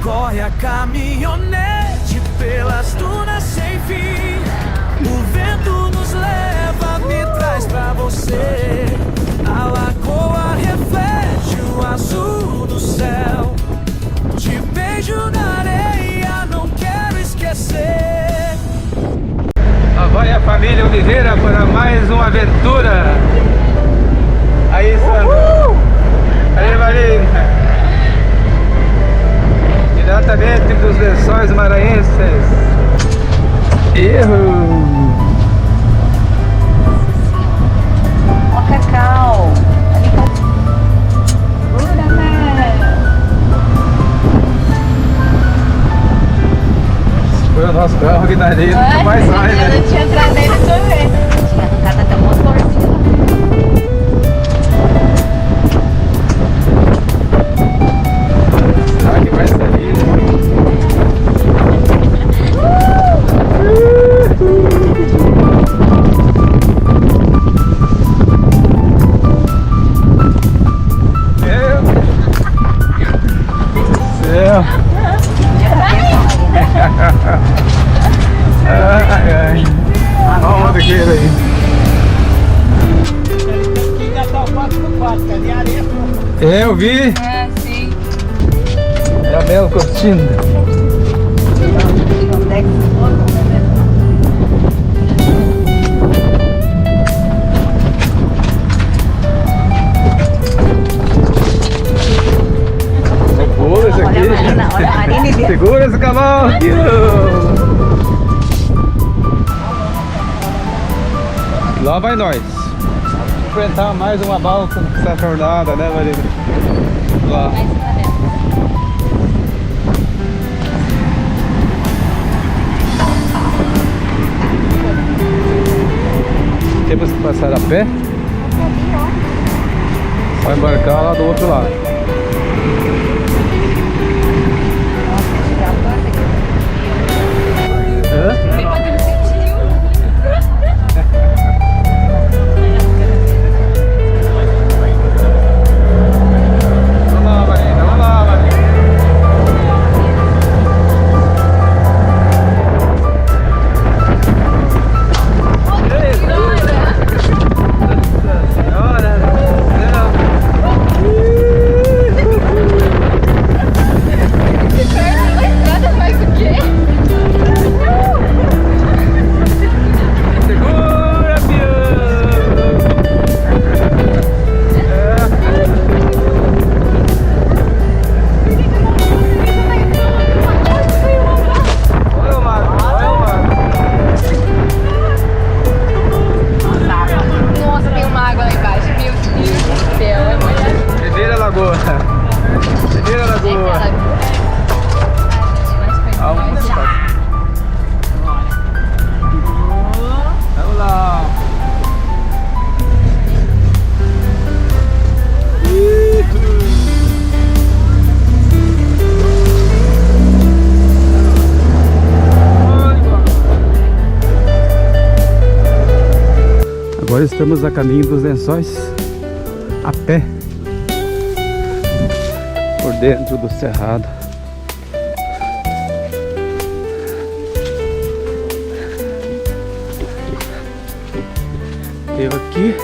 corre a caminhonete pelas dunas sem fim. O vento nos leva, me traz pra você. A lagoa reflete o azul do céu. Te beijo na areia, não quero esquecer. Lá vai a família Oliveira para mais uma aventura. Aí, Sandro. Aí, Marina. Diretamente dos Lençóis Maranhenses. Erro. Ó, Cacau. Foi o nosso carro aqui na areia, nunca mais sai, né? Eu não tinha entrado nele também. Tinha arrancado até o motorzinho. Será que vai sair? Meu Deus do céu! Ai, ai. Olha a onda aquele aí. É, eu vi. É, sim. É a Melo curtindo. Segura esse aqui. Olha a Marina. Segura esse cavalo. Lá vai nós. Enfrentar mais uma balsa nessa jornada, né, Marina? Lá. Temos que passar a pé? Só embarcar lá do outro lado. Hã? Agora estamos a caminho dos Lençóis, a pé, por dentro do cerrado. Eu aqui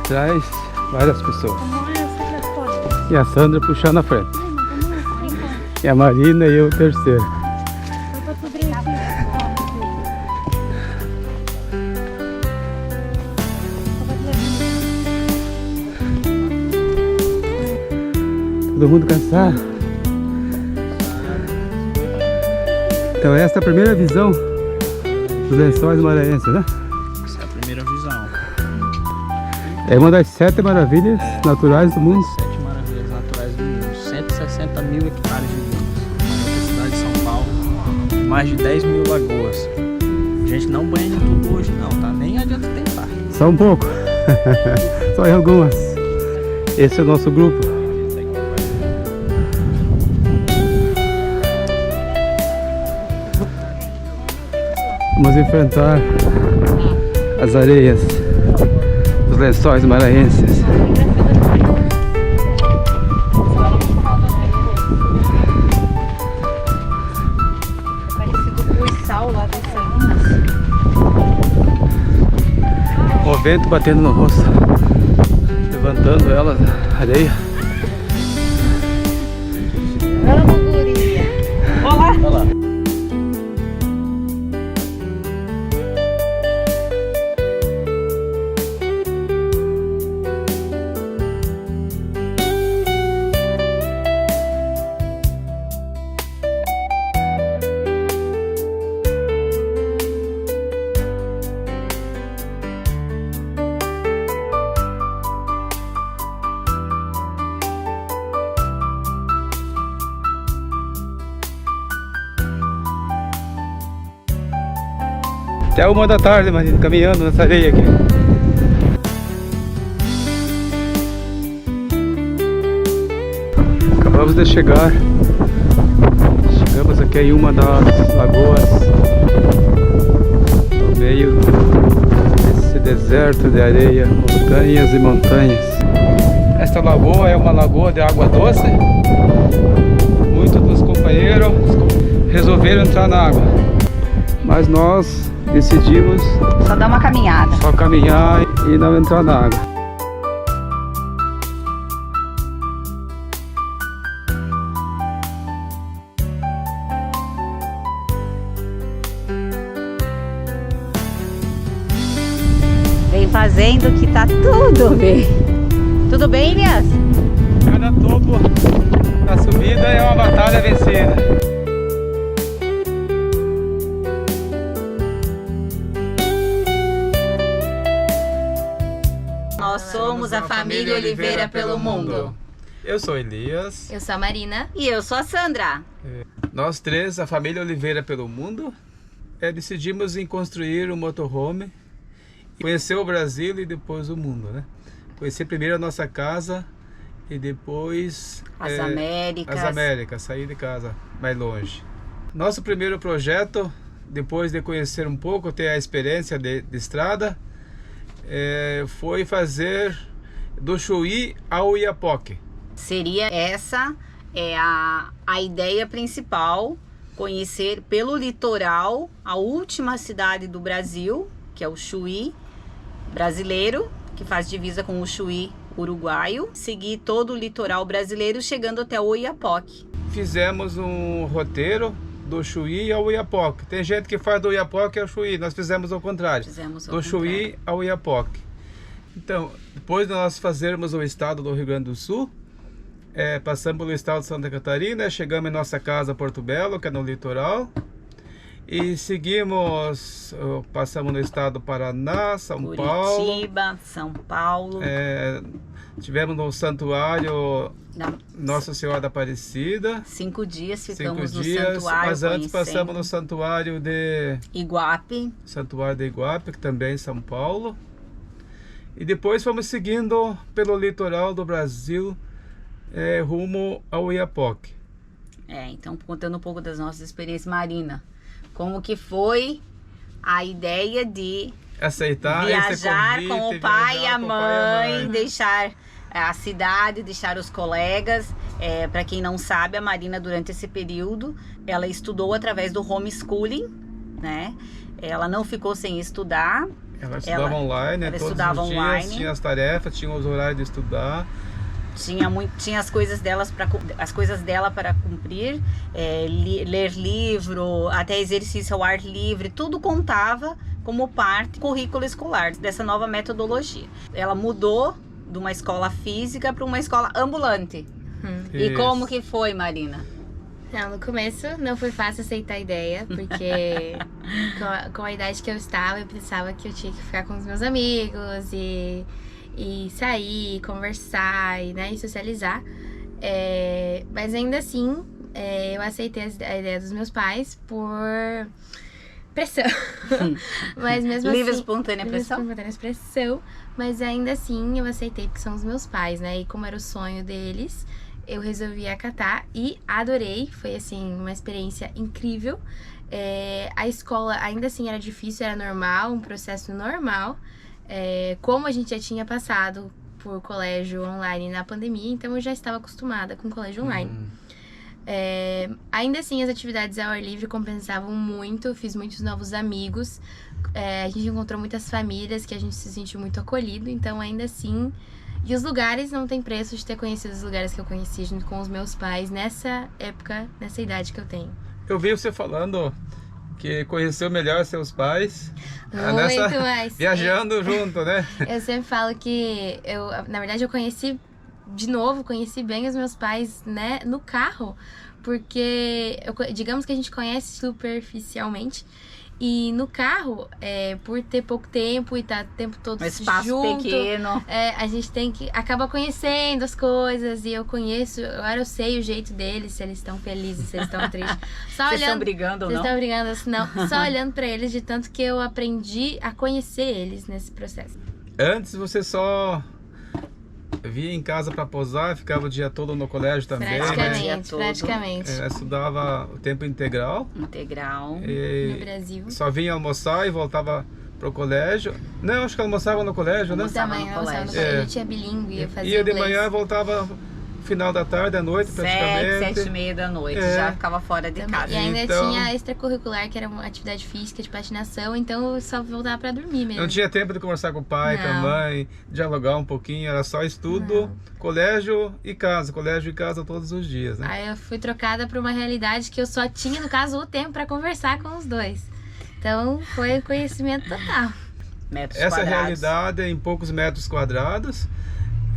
atrás várias pessoas. E a Sandra puxando a frente. E a Marina e eu o terceiro. Todo mundo cansado. Então essa é a primeira visão dos Lençóis Maranhenses, né? Essa é a primeira visão. É uma das 7 maravilhas naturais do mundo. 7 maravilhas naturais do mundo. 160 mil hectares de dunas. Na cidade de São Paulo, mais de 10 mil lagoas. A gente não banha de tudo hoje não, tá? Nem adianta tentar. Só um pouco. Só em algumas. Esse é o nosso grupo. Vamos enfrentar as areias dos Lençóis Maranhenses. vento batendo no rosto, levantando ela da areia. Vamos, guria. Olá. Olha lá. Até 1 da tarde, Marina, caminhando nessa areia aqui. Acabamos de chegar. Chegamos aqui em uma das lagoas, no meio desse deserto de areia, montanhas e montanhas. Esta lagoa é uma lagoa de água doce. Muitos dos companheiros resolveram entrar na água, mas nós decidimos Só dar uma caminhada. só caminhar e não entrar na água. Vem fazendo que tá tudo bem. Tudo bem, Elias? Cada topo da subida é uma batalha vencida. Nós somos a família Oliveira pelo mundo. Eu sou Elias. Eu sou a Marina. E eu sou a Sandra. Nós três, a família Oliveira pelo mundo, decidimos em construir um motorhome, conhecer o Brasil e depois o mundo, né? Conhecer primeiro a nossa casa e depois As Américas. as Américas, sair de casa mais longe. Nosso primeiro projeto, depois de conhecer um pouco, ter a experiência de estrada, foi fazer do Chuí ao Oiapoque. Seria essa a ideia principal, conhecer pelo litoral a última cidade do Brasil, que é o Chuí brasileiro, que faz divisa com o Chuí uruguaio, seguir todo o litoral brasileiro chegando até o Oiapoque. Fizemos um roteiro do Chuí ao Oiapoque. Tem gente que faz do Oiapoque ao Chuí, nós fizemos ao contrário. Do Chuí ao Oiapoque. Então, depois de nós fazermos o estado do Rio Grande do Sul, passamos pelo estado de Santa Catarina, chegamos em nossa casa Porto Belo, que é no litoral, e seguimos, passamos no estado do Paraná, São Paulo, Curitiba, São Paulo. Tivemos no santuário Nossa Senhora da Aparecida. 5 dias ficamos 5 no dias, santuário, mas antes conhecendo. passamos no santuário de Iguape. Iguape, que também é em São Paulo. E depois fomos seguindo pelo litoral do Brasil, rumo ao Oiapoque. Então contando um pouco das nossas experiências, Marina, como que foi a ideia de Aceitar viajar esse convite, com o pai e viajar a com o pai e a mãe, deixar a cidade, deixar os colegas. Para quem não sabe, a Marina, durante esse período, ela estudou através do homeschooling, né? Ela não ficou sem estudar. Ela estudava online, ela todos estudava os dias, online. tinha as tarefas, tinha os horários de estudar. Tinha as coisas dela para cumprir, ler livro, até exercício ao ar livre, tudo contava como parte do currículo escolar dessa nova metodologia. Ela mudou de uma escola física para uma escola ambulante. E Isso. como que foi, Marina? Não, no começo não foi fácil aceitar a ideia, porque com a idade que eu estava, eu pensava que eu tinha que ficar com os meus amigos e sair, conversar e socializar. Mas ainda assim, eu aceitei a ideia dos meus pais por pressão. Mas mesmo Livre assim, espontânea pressão? espontânea pressão. Mas ainda assim, eu aceitei porque são os meus pais, né? E como era o sonho deles, eu resolvi acatar e adorei. Foi, assim, uma experiência incrível. A escola, ainda assim, era difícil, era normal, um processo normal. Como a gente já tinha passado por colégio online na pandemia, então eu já estava acostumada com colégio online. Ainda assim, as atividades ao ar livre compensavam muito, fiz muitos novos amigos, a gente encontrou muitas famílias que a gente se sentiu muito acolhido, então ainda assim... E os lugares, não tem preço de ter conhecido os lugares que eu conheci junto com os meus pais nessa época, nessa idade que eu tenho. Eu vi você falando que conheceu melhor seus pais Muito mais. viajando junto, né? Eu sempre falo que na verdade, eu conheci bem os meus pais, né, no carro, porque digamos que a gente conhece superficialmente. E no carro, por ter pouco tempo e estar o tempo todo Um espaço junto, pequeno. a gente acaba conhecendo as coisas, e agora eu sei o jeito deles, se eles estão felizes, se eles estão tristes. Vocês estão brigando ou não? Vocês estão brigando, não. Só olhando pra eles, de tanto que eu aprendi a conhecer eles nesse processo. Antes você só via em casa para posar, ficava o dia todo no colégio também, né? Praticamente. Estudava o tempo integral. Integral. No Brasil. Só vinha almoçar e voltava pro colégio. Não, acho que almoçava no colégio, né? Também, não almoçava no colégio. Eu tinha bilíngue, eu fazia Ia de inglês. manhã e voltava final da tarde, à noite, praticamente. 7h30 da noite, já ficava fora de casa. E ainda Então, tinha extracurricular, que era uma atividade física de patinação, então eu só voltava pra dormir mesmo. não tinha tempo de conversar com o pai, com a Não. mãe, dialogar um pouquinho, era só estudo, colégio e casa todos os dias, né? Aí eu fui trocada pra uma realidade que eu só tinha, no caso, o tempo pra conversar com os dois. Então foi um conhecimento total. Metros Essa quadrados. realidade é em poucos metros quadrados.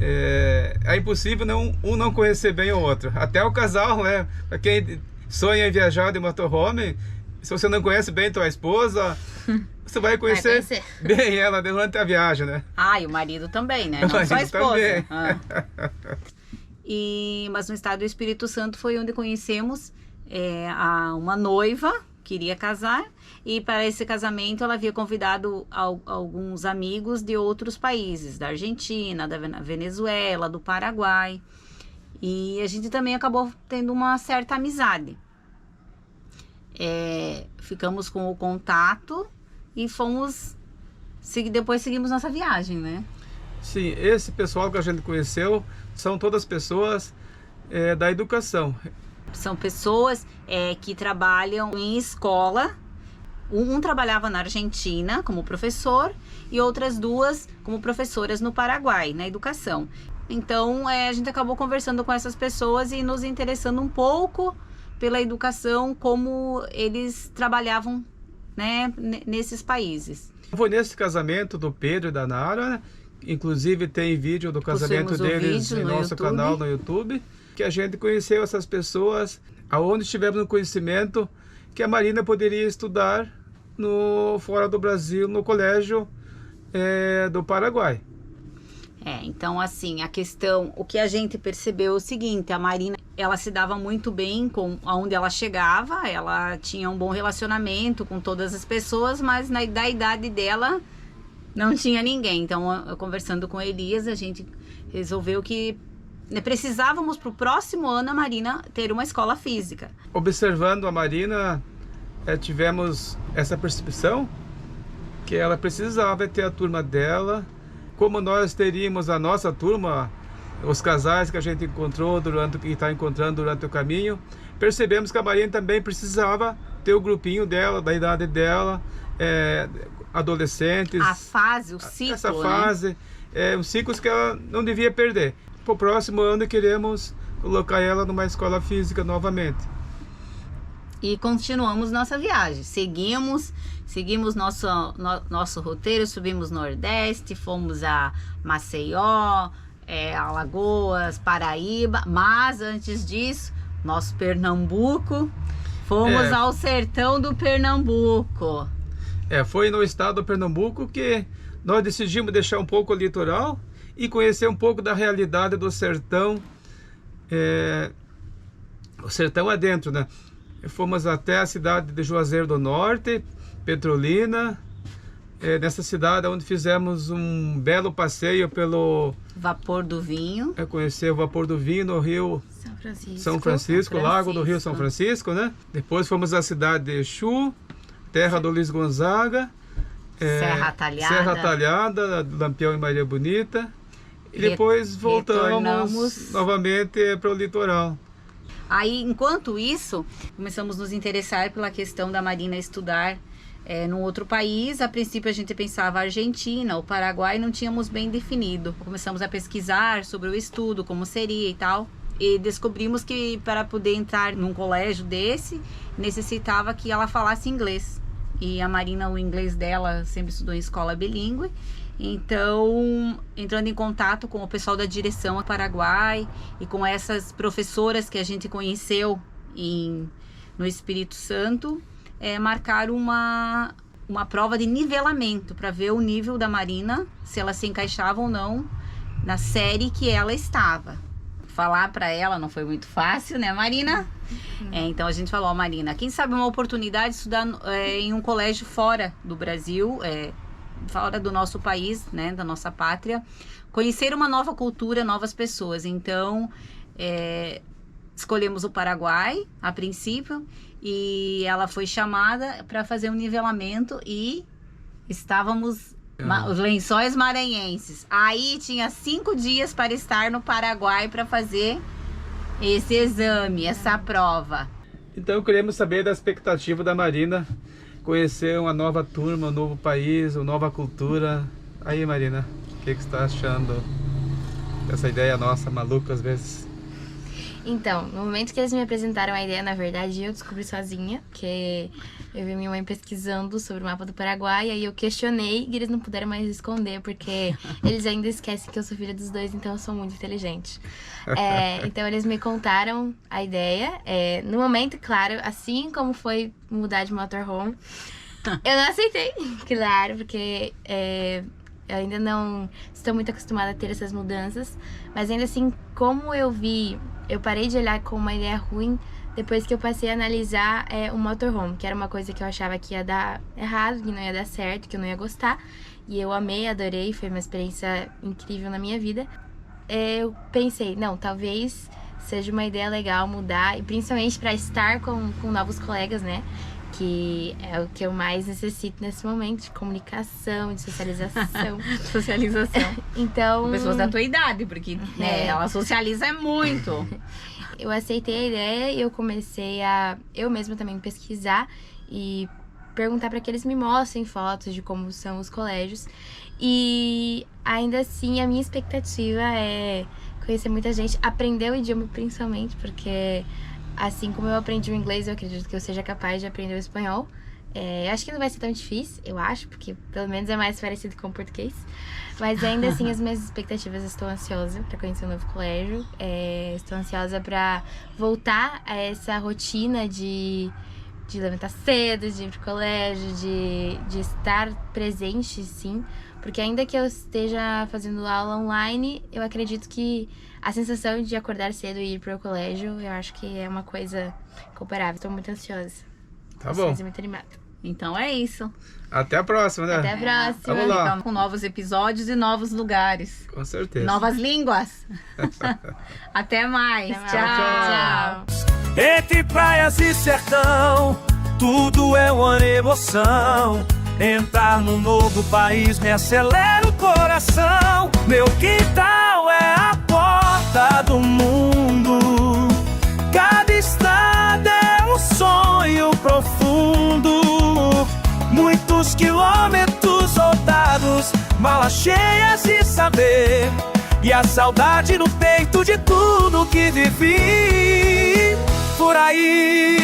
É impossível não conhecer bem o outro. Até o casal, né? Para quem sonha em viajar de motorhome, se você não conhece bem tua esposa, você vai conhecer bem ela durante a viagem, né? E o marido também, né? O Não só a marido esposa. também. Mas no estado do Espírito Santo foi onde conhecemos uma noiva que iria casar. E para esse casamento ela havia convidado alguns amigos de outros países, da Argentina, da Venezuela, do Paraguai. E a gente também acabou tendo uma certa amizade. Ficamos com o contato e depois seguimos nossa viagem, né? Sim, esse pessoal que a gente conheceu são todas pessoas da educação. São pessoas que trabalham em escola. Um trabalhava na Argentina como professor e outras duas como professoras no Paraguai, na educação. Então, a gente acabou conversando com essas pessoas e nos interessando um pouco pela educação, como eles trabalhavam, né, nesses países. Foi nesse casamento do Pedro e da Nara, né? Inclusive tem vídeo do casamento deles em nosso canal no YouTube, que a gente conheceu essas pessoas, aonde tivemos um conhecimento que a Marina poderia estudar fora do Brasil, no colégio do Paraguai. Então assim, o que a gente percebeu é o seguinte: a Marina, ela se dava muito bem com aonde ela chegava, ela tinha um bom relacionamento com todas as pessoas, mas da idade dela não tinha ninguém. Então, conversando com a Elias, a gente resolveu que precisávamos para o próximo ano a Marina ter uma escola física. Observando a Marina, tivemos essa percepção que ela precisava ter a turma dela, como nós teríamos a nossa turma, os casais que a gente encontrou e está encontrando durante o caminho. Percebemos que a Marina também precisava ter o grupinho dela, da idade dela, adolescentes. A fase, o ciclo, essa fase, os ciclos que ela não devia perder. Para o próximo ano queremos colocar ela numa escola física novamente. E continuamos nossa viagem. Seguimos nosso roteiro, subimos Nordeste, fomos a Maceió, Alagoas, Paraíba, mas antes disso, nosso Pernambuco, fomos ao sertão do Pernambuco. Foi no estado do Pernambuco que nós decidimos deixar um pouco o litoral e conhecer um pouco da realidade do sertão, o sertão adentro, né? Fomos até a cidade de Juazeiro do Norte, Petrolina, nessa cidade onde fizemos um belo passeio pelo Vapor do Vinho. Conhecer o Vapor do Vinho no Rio São Francisco, Lago do Rio São Francisco, né? Depois fomos à cidade de Exu, terra do Luiz Gonzaga, Serra Talhada, Lampião e Maria Bonita. E depois voltamos novamente para o litoral. Aí, enquanto isso, começamos a nos interessar pela questão da Marina estudar num outro país. A princípio a gente pensava Argentina, o Paraguai, não tínhamos bem definido. Começamos a pesquisar sobre o estudo, como seria e tal. E descobrimos que para poder entrar num colégio desse, necessitava que ela falasse inglês. E a Marina, o inglês dela, sempre estudou em escola bilíngue. Então, entrando em contato com o pessoal da direção do Paraguai e com essas professoras que a gente conheceu no Espírito Santo, marcaram uma prova de nivelamento para ver o nível da Marina, se ela se encaixava ou não na série que ela estava. Falar para ela não foi muito fácil, né, Marina? Então a gente falou, Marina, quem sabe uma oportunidade de estudar em um colégio fora do Brasil, fora do nosso país, né, da nossa pátria, conhecer uma nova cultura, novas pessoas. Então, escolhemos o Paraguai, a princípio, e ela foi chamada para fazer um nivelamento e estávamos os Lençóis Maranhenses. Aí tinha 5 dias para estar no Paraguai para fazer esse exame, essa prova. Então queremos saber da expectativa da Marina, conhecer uma nova turma, um novo país, uma nova cultura. Aí, Marina, o que você está achando dessa ideia nossa, maluca às vezes? Então, no momento que eles me apresentaram a ideia, na verdade, eu descobri sozinha, porque eu vi minha mãe pesquisando sobre o mapa do Paraguai, e aí eu questionei e eles não puderam mais esconder, porque eles ainda esquecem que eu sou filha dos dois, então eu sou muito inteligente. Então eles me contaram a ideia. No momento, claro, assim como foi mudar de motorhome, eu não aceitei, claro, porque eu ainda não estou muito acostumada a ter essas mudanças, mas ainda assim, como eu parei de olhar com uma ideia ruim depois que eu passei a analisar o motorhome, que era uma coisa que eu achava que ia dar errado, que não ia dar certo, que eu não ia gostar. E eu amei, adorei, foi uma experiência incrível na minha vida. Eu pensei, não, talvez seja uma ideia legal mudar, e principalmente para estar com novos colegas, né? Que é o que eu mais necessito nesse momento, de comunicação, de socialização. Socialização. Então, pessoas da tua idade, porque ela socializa muito. Eu aceitei a ideia e eu comecei a eu mesma também pesquisar e perguntar para que eles me mostrem fotos de como são os colégios. E ainda assim, a minha expectativa é conhecer muita gente, aprender o idioma principalmente, porque assim como eu aprendi o inglês, eu acredito que eu seja capaz de aprender o espanhol. Acho que não vai ser tão difícil, eu acho, porque pelo menos é mais parecido com o português. Mas ainda assim, as minhas expectativas, estou ansiosa para conhecer um novo colégio. Estou ansiosa para voltar a essa rotina de levantar cedo, de ir pro colégio, de estar presente, sim. Porque ainda que eu esteja fazendo aula online, eu acredito que a sensação de acordar cedo e ir pro colégio, eu acho que é uma coisa comparável. Estou muito ansiosa. Tá bom. Estou muito animada. Então é isso. Até a próxima, né? Até a próxima. Vamos lá. Ficamos com novos episódios e novos lugares. Com certeza. Novas línguas. Até mais. Até mais. Tchau. Entre praias e sertão, tudo é uma emoção. Entrar num novo país me acelera o coração. Meu quintal é a porta do mundo. Cada estrada é um sonho profundo. Muitos quilômetros rodados, malas cheias de saber, e a saudade no peito de tudo que vivi por aí.